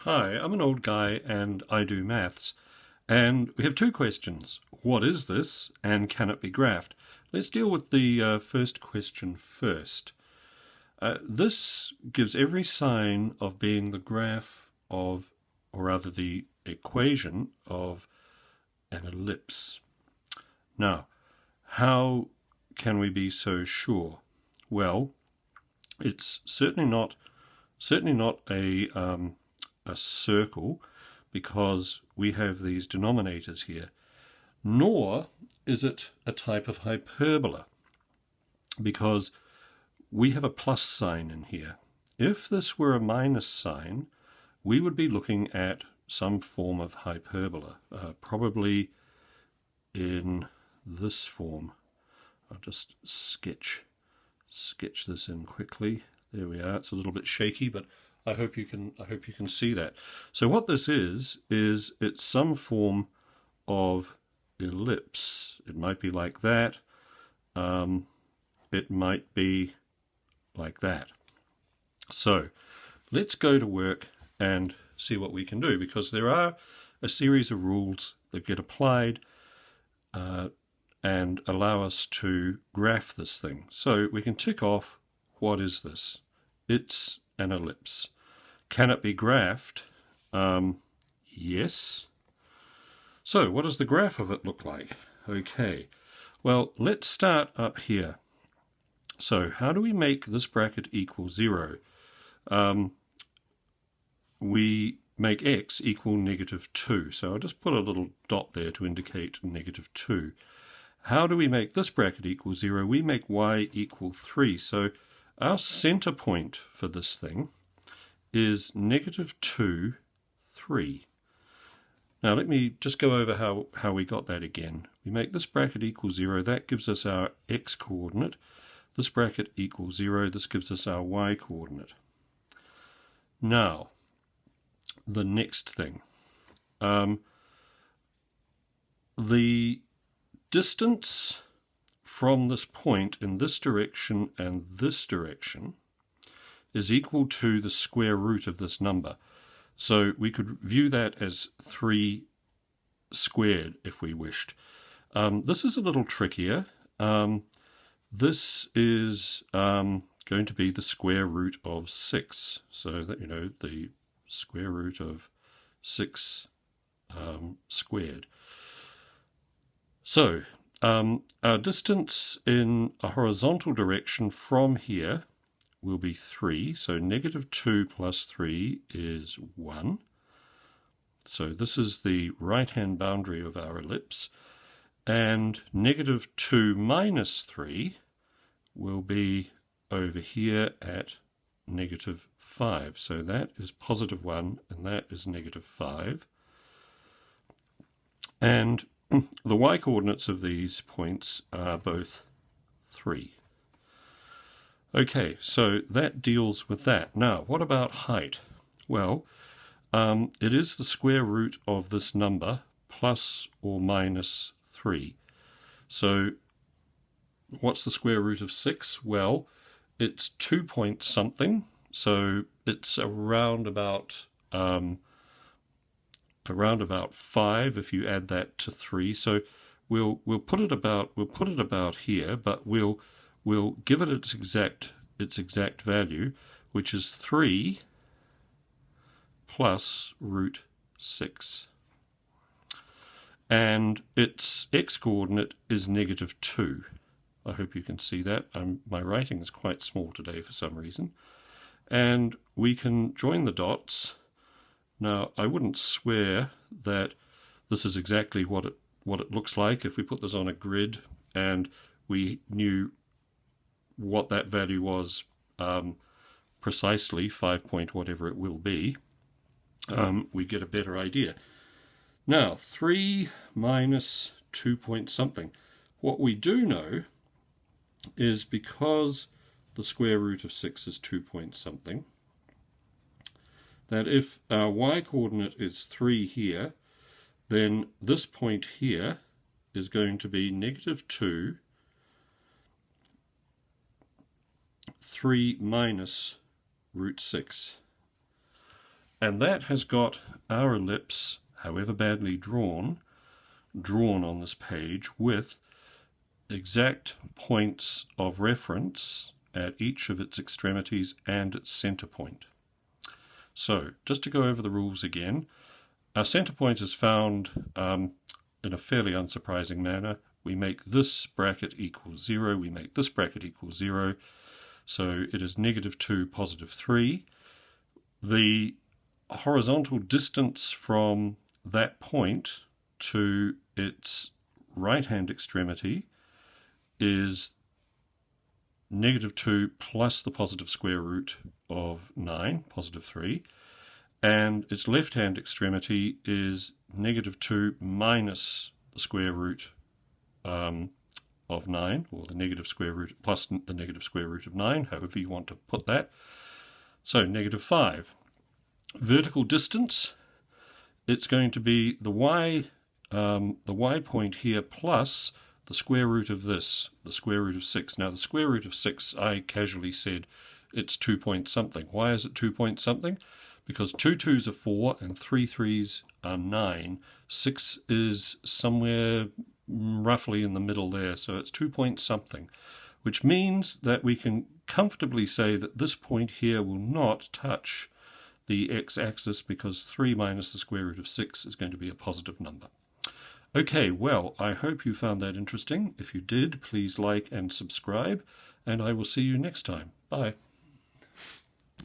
Hi, I'm an old guy and I do maths. And we have two questions. What is this and can it be graphed? Let's deal with the first question first. This gives every sign of being the graph of, or rather the equation of an ellipse. Now, how can we be so sure? Well, it's certainly not a circle, because we have these denominators here, nor is it a type of hyperbola, because we have a plus sign in here. If this were a minus sign, we would be looking at some form of hyperbola, probably in this form. I'll just sketch this in quickly. There we are. It's a little bit shaky, but I hope you can see that. So what this is it's some form of ellipse. It might be like that. It might be like that. So let's go to work and see what we can do, because there are a series of rules that get applied and allow us to graph this thing. So we can tick off, what is this? It's an ellipse. Can it be graphed? Yes. So what does the graph of it look like? Okay, well, let's start up here. So how do we make this bracket equal 0? We make x equal -2. So I'll just put a little dot there to indicate -2. How do we make this bracket equal 0? We make y equal 3. So our center point for this thing is -2, 3. Now let me just go over how we got that again. We make this bracket equal 0. That gives us our x coordinate. This bracket equals 0. This gives us our y coordinate. Now, the next thing. The distance from this point in this direction and this direction is equal to the square root of this number. So we could view that as 3 squared if we wished. This is a little trickier. This is going to be the square root of 6. So that, the square root of 6 squared. So our distance in a horizontal direction from here will be 3. So -2 plus 3 is 1. So this is the right-hand boundary of our ellipse. And -2 minus 3 will be over here at -5. So that is +1 and that is -5. And the y-coordinates of these points are both 3. Okay, so that deals with that. Now, what about height? Well, it is the square root of this number plus or minus 3. So what's the square root of 6? Well, it's 2 point something, so it's around about 5 if you add that to 3. So we'll put it about here, but we'll give it its exact value, which is 3 plus root 6. And its x-coordinate is -2. I hope you can see that. My writing is quite small today for some reason. And we can join the dots. Now, I wouldn't swear that this is exactly what it looks like if we put this on a grid and we knew what that value was precisely, 5 point whatever it will be. We get a better idea. Now, 3 minus 2 point something. What we do know is, because the square root of 6 is 2 point something, that if our y-coordinate is 3 here, then this point here is going to be -2, 3 minus root 6. And that has got our ellipse, however badly drawn on this page with exact points of reference at each of its extremities and its center point. So, just to go over the rules again, our center point is found in a fairly unsurprising manner. We make this bracket equal 0, we make this bracket equal 0, so it is -2, +3. The horizontal distance from that point to its right-hand extremity is -2 plus the positive square root of 9, +3, and its left-hand extremity is -2 minus the square root of 9, or the negative square root plus the negative square root of 9, however you want to put that. So -5. Vertical distance, it's going to be the y point here plus the square root of this, the square root of 6. Now the square root of 6, I casually said it's 2 point something. Why is it 2 point something? Because 2 2s are 4 and 3 3s are 9. 6 is somewhere roughly in the middle there, so it's 2 point something, which means that we can comfortably say that this point here will not touch the x-axis because 3 minus the square root of 6 is going to be a positive number. Okay, well, I hope you found that interesting. If you did, please like and subscribe, and I will see you next time. Bye.